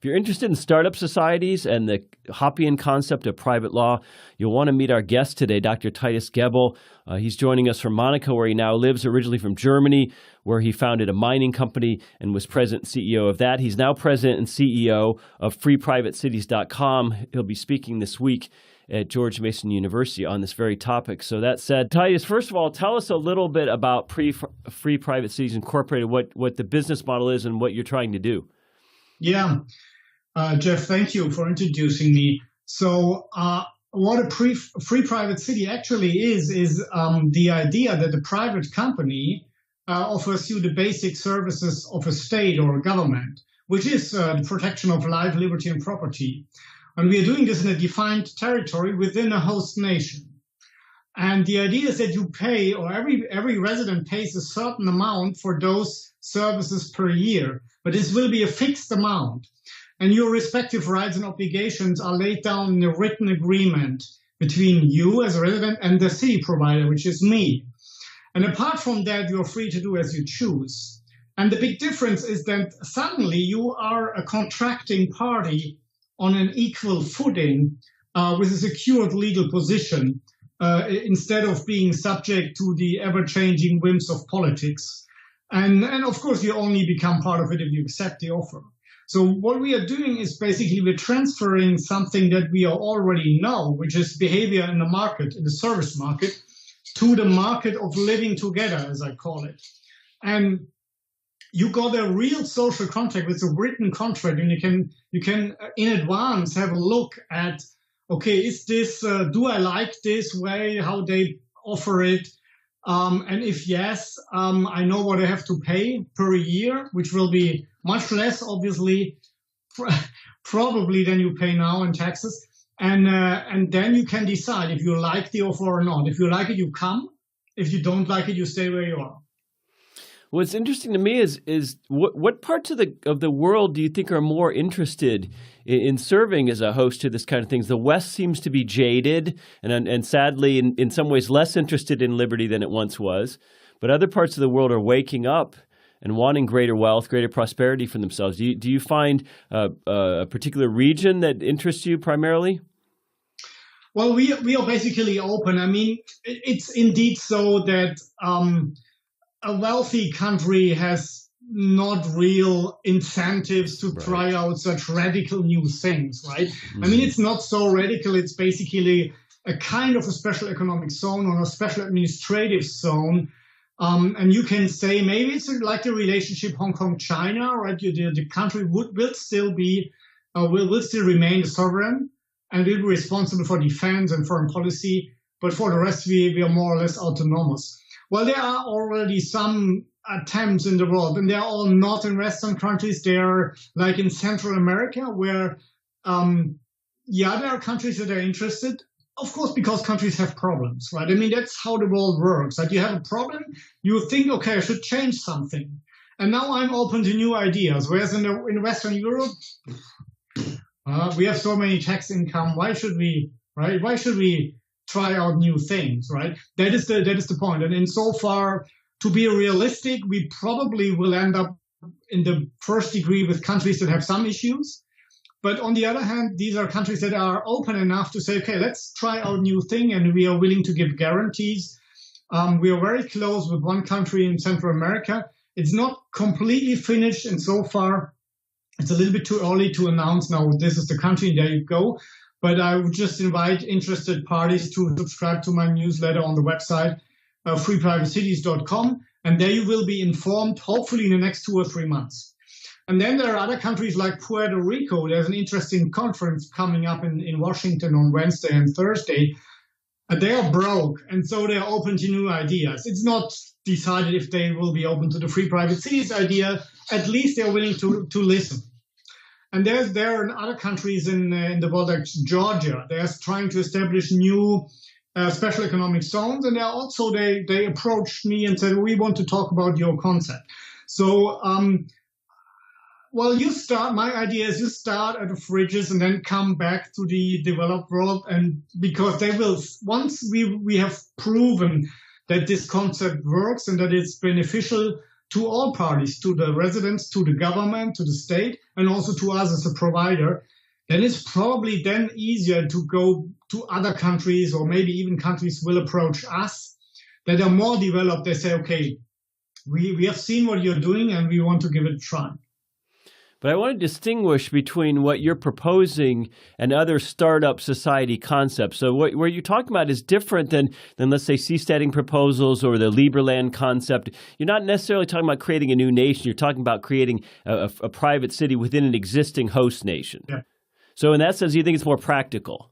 If you're interested in startup societies and the Hoppian concept of private law, you'll want to meet our guest today, Dr. Titus Gebel. He's joining us from Monaco, where he now lives, originally from Germany, where he founded a mining company and was president and CEO of that. He's now president and CEO of freeprivatecities.com. He'll be speaking this week at George Mason University on this very topic. So that said, Titus, first of all, tell us a little bit about Free Private Cities Incorporated, what the business model is and what you're trying to do. Yeah, Jeff, thank you for introducing me. So what a free private city actually is the idea that a private company offers you the basic services of a state or a government, which is the protection of life, liberty, and property. And we are doing this in a defined territory within a host nation. And the idea is that you pay, or every resident pays a certain amount for those services per year, but this will be a fixed amount. And your respective rights and obligations are laid down in a written agreement between you as a resident and the city provider, which is me. And apart from that, you're free to do as you choose. And the big difference is that suddenly you are a contracting party on an equal footing with a secured legal position instead of being subject to the ever-changing whims of politics. And of course, you only become part of it if you accept the offer. So what we are doing is basically we're transferring something that we already know, which is behavior in the market, in the service market, to the market of living together, as I call it. And you got a real social contract with a written contract, and you can in advance have a look at, okay, is this do I like this way how they offer it, and if yes, I know what I have to pay per year, which will be much less, obviously, probably than you pay now in taxes, and then you can decide if you like the offer or not. If you like it, you come. If you don't like it, you stay where you are. What's interesting to me is what parts of the world do you think are more interested in serving as a host to this kind of things? The West seems to be jaded and sadly in some ways less interested in liberty than it once was, but other parts of the world are waking up and wanting greater wealth, greater prosperity for themselves. Do you find a particular region that interests you primarily? Well, we are basically open. I mean, it's indeed so that a wealthy country has not real incentives to try out such radical new things, right? Mm-hmm. I mean, it's not so radical. It's basically a kind of a special economic zone or a special administrative zone. And you can say maybe it's like the relationship Hong Kong-China, right? The country will still remain sovereign and will be responsible for defense and foreign policy. But for the rest, we are more or less autonomous. Well, there are already some attempts in the world, and they're all not in Western countries. They're like in Central America, where, there are countries that are interested, of course, because countries have problems, right? I mean, that's how the world works. Like, you have a problem, you think, okay, I should change something. And now I'm open to new ideas. Whereas in Western Europe, we have so many tax income. Why should we, right? Why should we try out new things, right? That is the point. And insofar, to be realistic, we probably will end up in the first degree with countries that have some issues. But on the other hand, these are countries that are open enough to say, okay, let's try out new thing, and we are willing to give guarantees. We are very close with one country in Central America. It's not completely finished, and so far, it's a little bit too early to announce now this is the country, and there you go. But I would just invite interested parties to subscribe to my newsletter on the website, freeprivatecities.com, and there you will be informed, hopefully in the next 2 or 3 months. And then there are other countries like Puerto Rico. There's an interesting conference coming up in Washington on Wednesday and Thursday. They are broke, and so they're open to new ideas. It's not decided if they will be open to the Free Private Cities idea. At least they're willing to listen. And there are other countries in the world, like Georgia. They're trying to establish new special economic zones, and they approached me and said, we want to talk about your concept. So, my idea is you start at the fringes and then come back to the developed world, and because they will, once we have proven that this concept works and that it's beneficial to all parties, to the residents, to the government, to the state, and also to us as a provider, then it's probably then easier to go to other countries, or maybe even countries will approach us that are more developed. They say, okay, we have seen what you're doing and we want to give it a try. But I want to distinguish between what you're proposing and other startup society concepts. So what you're talking about is different than let's say, seasteading proposals or the Lieberland concept. You're not necessarily talking about creating a new nation. You're talking about creating a private city within an existing host nation. Yeah. So in that sense, you think it's more practical?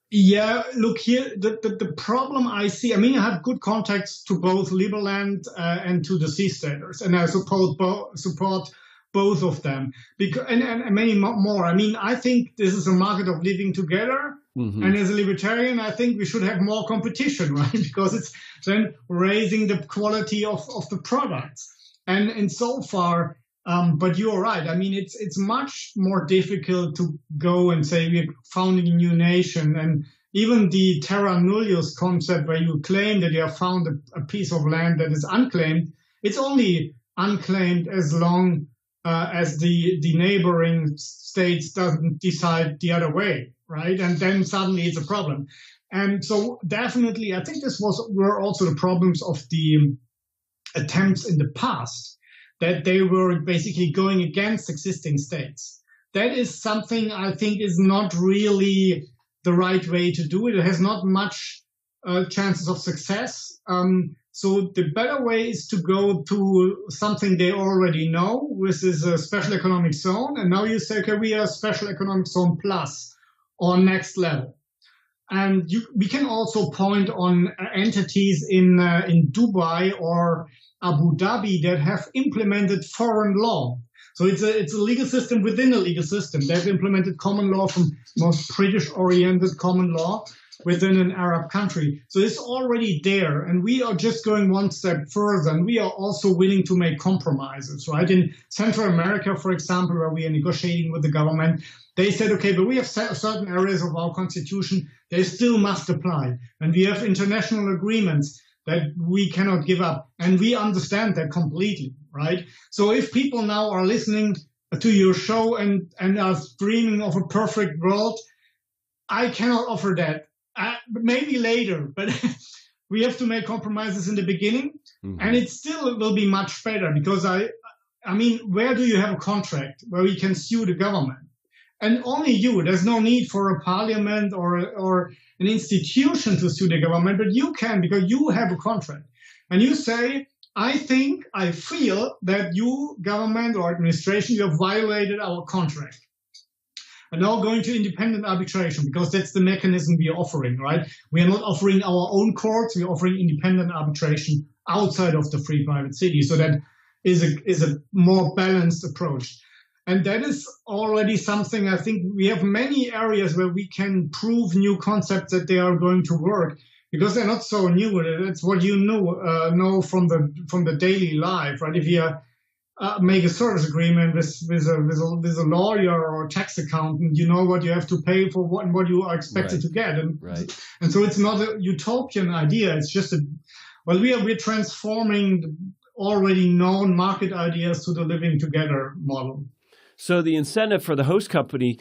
Yeah, look here, the problem I see, I mean, I have good contacts to both Lieberland and to the seasteaders, and I support both of them, because and many more. I mean, I think this is a market of living together. Mm-hmm. And as a libertarian, I think we should have more competition, right? Because it's then raising the quality of the products. And so far, but you're right. I mean, it's much more difficult to go and say we're founding a new nation. And even the terra nullius concept, where you claim that you have found a piece of land that is unclaimed, it's only unclaimed as long as the neighboring states doesn't decide the other way, right? And then suddenly it's a problem. And so definitely, I think were also the problems of the attempts in the past, that they were basically going against existing states. That is something I think is not really the right way to do it. It has not much chances of success. So the better way is to go to something they already know, which is a special economic zone. And now you say, okay, we are special economic zone plus or next level. And we can also point on entities in Dubai or Abu Dhabi that have implemented foreign law. So it's a legal system within a legal system. They've implemented common law from most British-oriented common law within an Arab country. So it's already there, and we are just going one step further, and we are also willing to make compromises, right? In Central America, for example, where we are negotiating with the government, they said, okay, but we have certain areas of our constitution, they still must apply. And we have international agreements that we cannot give up. And we understand that completely, right? So if people now are listening to your show and are dreaming of a perfect world, I cannot offer that. Maybe later, but we have to make compromises in the beginning. Mm-hmm. And it still will be much better, because I mean, where do you have a contract where we can sue the government? And only you. There's no need for a parliament or an institution to sue the government, but you can, because you have a contract. And you say, I feel that you, government or administration, you have violated our contract. And now going to independent arbitration, because that's the mechanism we are offering, right? We are not offering our own courts, we are offering independent arbitration outside of the free private city. So that is a more balanced approach. And that is already something, I think we have many areas where we can prove new concepts that they are going to work, because they're not so new. That's what you know from the daily life, right? If you make a service agreement with a lawyer or a tax accountant, you know what you have to pay for what you are expected to get. And so it's not a utopian idea. It's just we're transforming the already known market ideas to the living together model. So the incentive for the host country,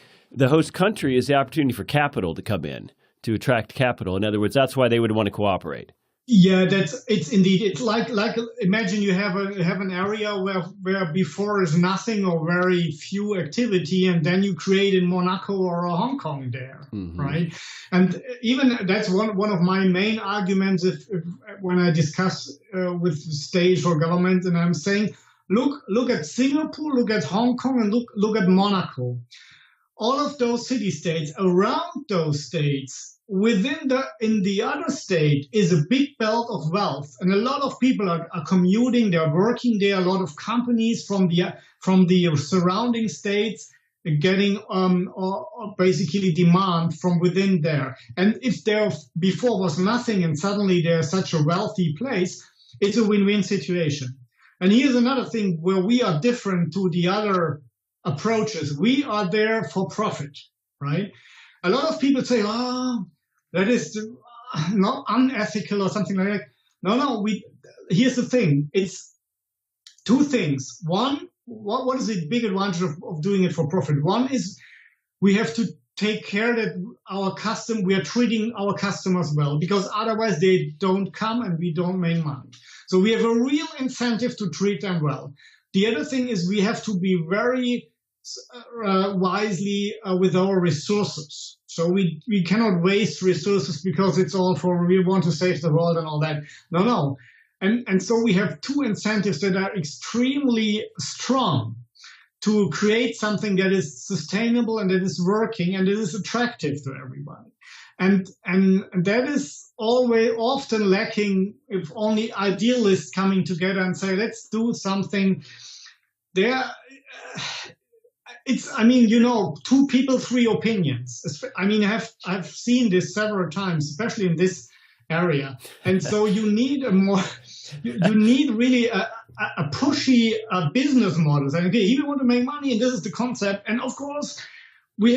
is the opportunity for capital to come in, to attract capital. In other words, that's why they would want to cooperate. Yeah, it's indeed. It's like imagine you have an area where before is nothing or very few activity, and then you create in Monaco or Hong Kong there, mm-hmm. right? And even that's one of my main arguments when I discuss with state or government, and I'm saying, look at Singapore, look at Hong Kong, and look at Monaco. All of those city-states, around those states, in the other state is a big belt of wealth, and a lot of people are commuting, they're working there. A lot of companies from the surrounding states are getting basically demand from within there. And if there before was nothing and suddenly there's such a wealthy place, it's a win-win situation. And here's another thing where we are different to the other approaches. We are there for profit, right? A lot of people say, that is not unethical or something like that. No, here's the thing. two things. One, what is the big advantage of doing it for profit? One is we have to take care that we are treating our customers well, because otherwise they don't come and we don't make money. So we have a real incentive to treat them well. The other thing is we have to be very wisely with our resources. So we cannot waste resources because it's all for we want to save the world and all that. No. And so we have two incentives that are extremely strong to create something that is sustainable and that is working and that is attractive to everybody. And that is always often lacking if only idealists coming together and say, let's do something there. Two people, three opinions. I've seen this several times, especially in this area. And so you need you need really a pushy business model. Saying, okay, here we want to make money, and this is the concept. And of course, we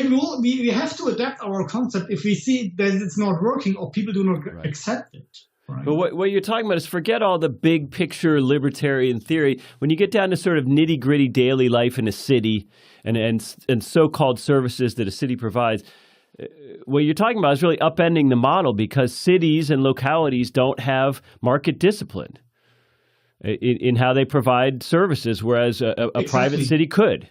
have to adapt our concept if we see that it's not working or people do not accept it. Right. But what you're talking about is forget all the big picture libertarian theory. When you get down to sort of nitty gritty daily life in a city and so-called services that a city provides, what you're talking about is really upending the model because cities and localities don't have market discipline in how they provide services, whereas a private city could.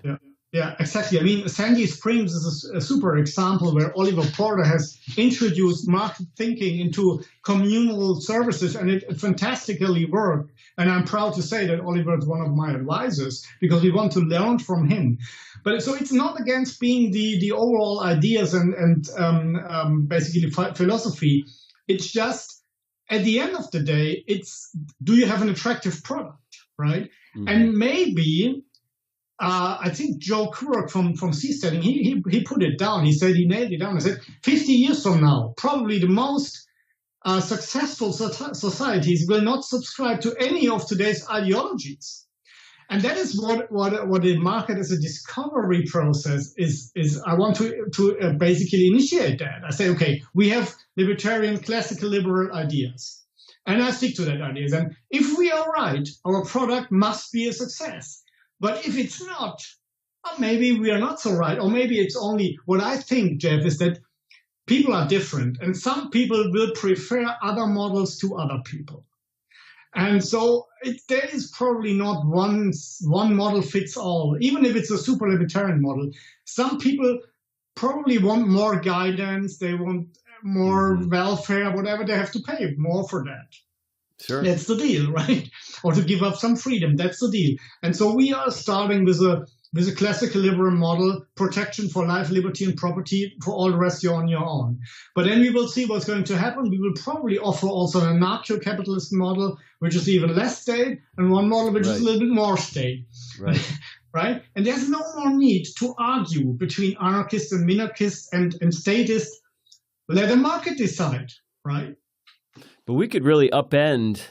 Yeah, exactly. I mean, Sandy Springs is a super example where Oliver Porter has introduced market thinking into communal services, and it fantastically worked. And I'm proud to say that Oliver is one of my advisors because we want to learn from him. But so it's not against being the overall ideas and basically philosophy. It's just at the end of the day, do you have an attractive product, right? Mm-hmm. And maybe. I think Joe Kurok from Seasteading, he put it down. He said he nailed it down. He said 50 years from now, probably the most successful societies will not subscribe to any of today's ideologies. And that is what the market as a discovery process is. I want to basically initiate that. I say, okay, we have libertarian, classical liberal ideas. And I stick to that ideas. And if we are right, our product must be a success. But if it's not, maybe we are not so right. Or maybe it's only what I think, Jeff, is that people are different. And some people will prefer other models to other people. And so there is probably not one model fits all, even if it's a super libertarian model. Some people probably want more guidance. They want more welfare, whatever. They have to pay more for that. Sure. That's the deal, right? Or to give up some freedom. That's the deal. And so we are starting with a classical liberal model, protection for life, liberty, and property. For all the rest, you're on your own. But then we will see what's going to happen. We will probably offer also an anarcho-capitalist model, which is even less state, and one model which is a little bit more state. Right. Right? And there's no more need to argue between anarchists and minarchists and statists. Let the market decide, right? But we could really upend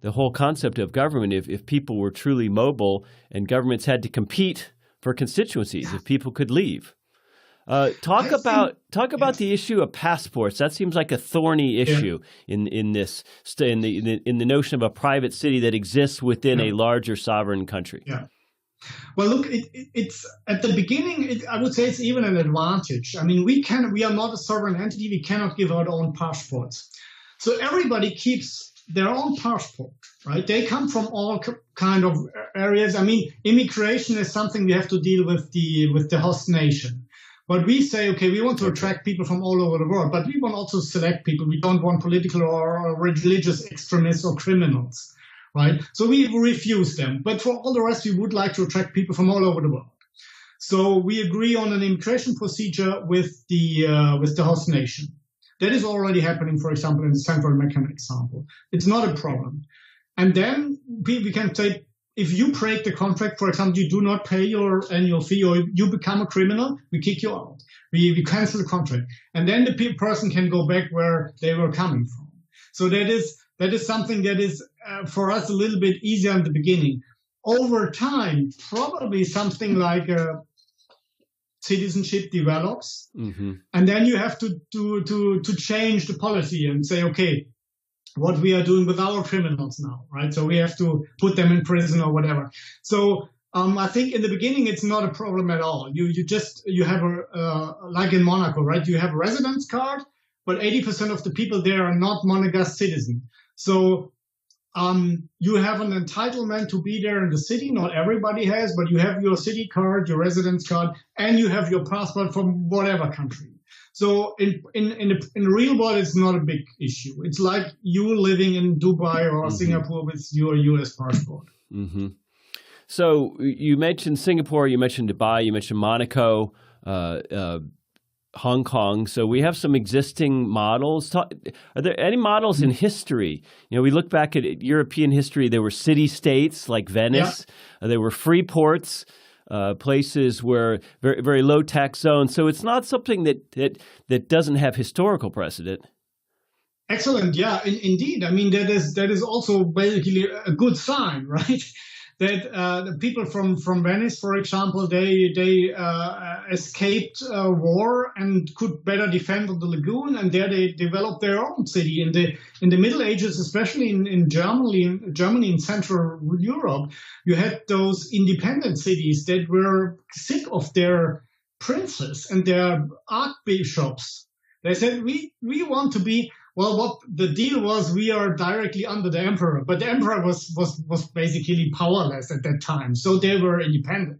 the whole concept of government if people were truly mobile and governments had to compete for constituencies, if people could leave. Talk about the issue of passports. That seems like a thorny issue in the notion of a private city that exists within a larger sovereign country. Yeah. Well, look, it's at the beginning. I would say it's even an advantage. I mean, we are not a sovereign entity. We cannot give our own passports. So everybody keeps their own passport, right? They come from all kind of areas. I mean, immigration is something we have to deal with the host nation. But we say, okay, we want to attract people from all over the world, but we want also select people. We don't want political or religious extremists or criminals, right? So we refuse them. But for all the rest, we would like to attract people from all over the world. So we agree on an immigration procedure with the host nation. That is already happening, for example, in the Central American example. It's not a problem. And then we can say, if you break the contract, for example, you do not pay your annual fee or you become a criminal, we kick you out. We cancel the contract. And then the person can go back where they were coming from. So that is something that is, for us, a little bit easier in the beginning. Over time, probably something like citizenship develops, and then you have to change the policy and say, okay, what we are doing with our criminals now, right? So we have to put them in prison or whatever. So I think in the beginning it's not a problem at all. You have like in Monaco, right? You have a residence card, but 80% of the people there are not Monegasque citizens. So you have an entitlement to be there in the city. Not everybody has, but you have your city card, your residence card, and you have your passport from whatever country. So in the real world, it's not a big issue. It's like you living in Dubai or Singapore with your US passport. Mm-hmm. So you mentioned Singapore, you mentioned Dubai, you mentioned Monaco, Hong Kong. So we have some existing models. Are there any models in history? You know, we look back at European history. There were city-states like Venice. Yeah. There were free ports. Places where very, very low tax zones. So it's not something that doesn't have historical precedent. Excellent. Yeah, indeed. I mean, that is also basically a good sign, right? That the people from Venice, for example, they escaped war and could better defend on the lagoon, and there they developed their own city. In the Middle Ages, especially in Germany in Central Europe, you had those independent cities that were sick of their princes and their archbishops. They said, we want to be. Well, what the deal was, we are directly under the emperor, but the emperor was basically powerless at that time, so they were independent,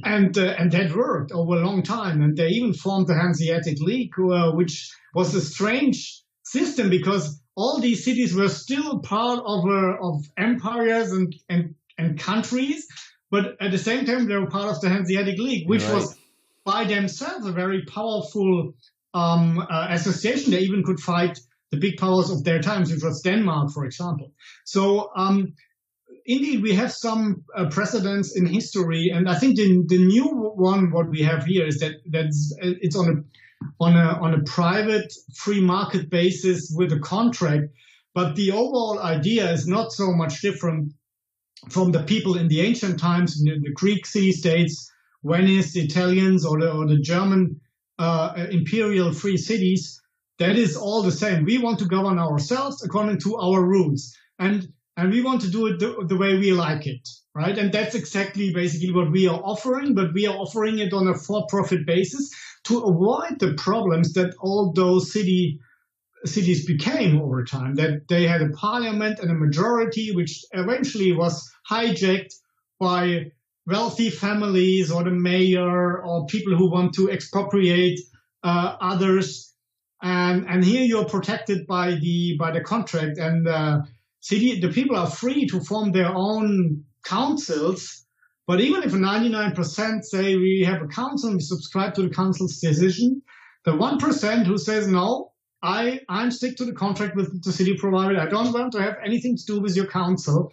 and that worked over a long time. And they even formed the Hanseatic League, which was a strange system because all these cities were still part of empires and countries, but at the same time they were part of the Hanseatic League, which was by themselves a very powerful association. They even could fight the big powers of their times, which was Denmark, for example. So indeed, we have some precedents in history, and I think the new one what we have here is that it's on a private free market basis with a contract, but the overall idea is not so much different from the people in the ancient times, the Greek city-states, Venice, the Italians, or the German imperial free cities. That is all the same. We want to govern ourselves according to our rules, and we want to do it the way we like it, right? And that's exactly basically what we are offering, but we are offering it on a for-profit basis to avoid the problems that all those cities became over time, that they had a parliament and a majority, which eventually was hijacked by wealthy families or the mayor or people who want to expropriate others. And here you're protected by the contract, and the people are free to form their own councils. But even if 99% say we have a council and we subscribe to the council's decision, the 1% who says no, I'm stick to the contract with the city provider, I don't want to have anything to do with your council,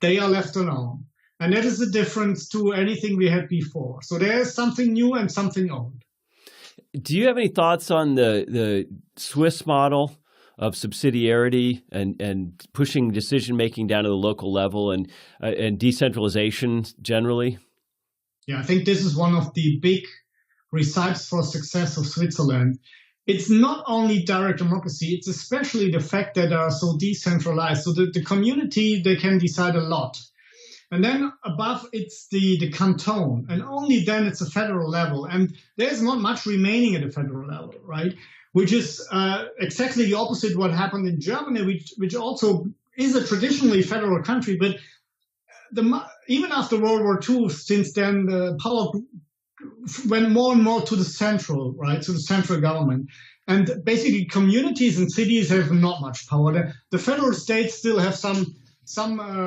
they are left alone. And that is the difference to anything we had before. So there's something new and something old. Do you have any thoughts on the Swiss model of subsidiarity and pushing decision-making down to the local level and decentralization generally? Yeah, I think this is one of the big recipes for success of Switzerland. It's not only direct democracy, it's especially the fact that they are so decentralized. So the community, they can decide a lot. And then above, it's the canton, and only then it's a federal level. And there's not much remaining at the federal level, right? Which is exactly the opposite what happened in Germany, which also is a traditionally federal country. But even after World War II, since then, the power went more and more to the central, right, to the central government. And basically, communities and cities have not much power. The federal states still have some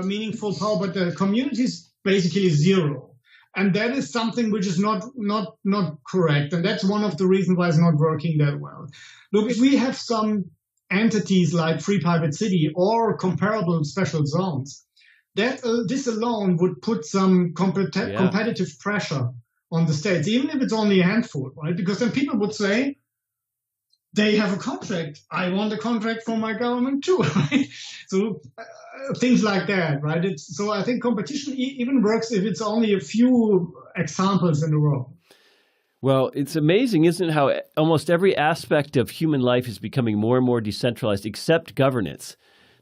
meaningful power, but the communities basically zero. And that is something which is not correct. And that's one of the reasons why it's not working that well. Look, if we have some entities like Free Private City or comparable special zones, that this alone would put some competitive pressure on the states, even if it's only a handful, right? Because then people would say, they have a contract. I want a contract from my government too, right? So things like that, right? So I think competition even works if it's only a few examples in the world. Well, it's amazing, isn't it, how almost every aspect of human life is becoming more and more decentralized, except governance.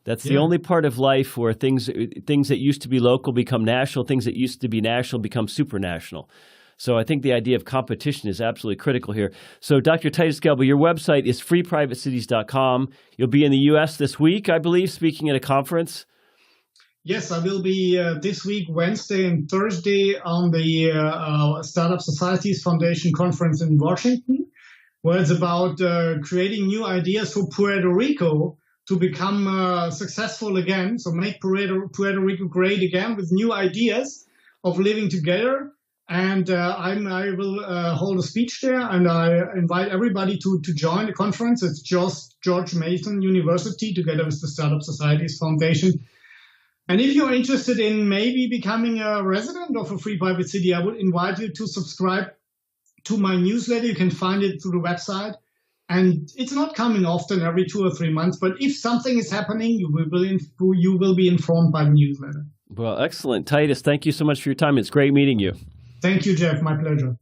That's the only part of life where things that used to be local become national, things that used to be national become supranational. So I think the idea of competition is absolutely critical here. So Dr. Titus Gebel, your website is freeprivatecities.com. You'll be in the U.S. this week, I believe, speaking at a conference. Yes, I will be this week, Wednesday and Thursday, on the Startup Societies Foundation conference in Washington, where it's about creating new ideas for Puerto Rico to become successful again. So make Puerto Rico great again with new ideas of living together. And I will hold a speech there, and I invite everybody to join the conference. It's just George Mason University together with the Startup Societies Foundation. And if you're interested in maybe becoming a resident of a free private city, I would invite you to subscribe to my newsletter. You can find it through the website. And it's not coming often, every 2 or 3 months. But if something is happening, you will be informed by the newsletter. Well, excellent. Titus, thank you so much for your time. It's great meeting you. Thank you, Jeff. My pleasure.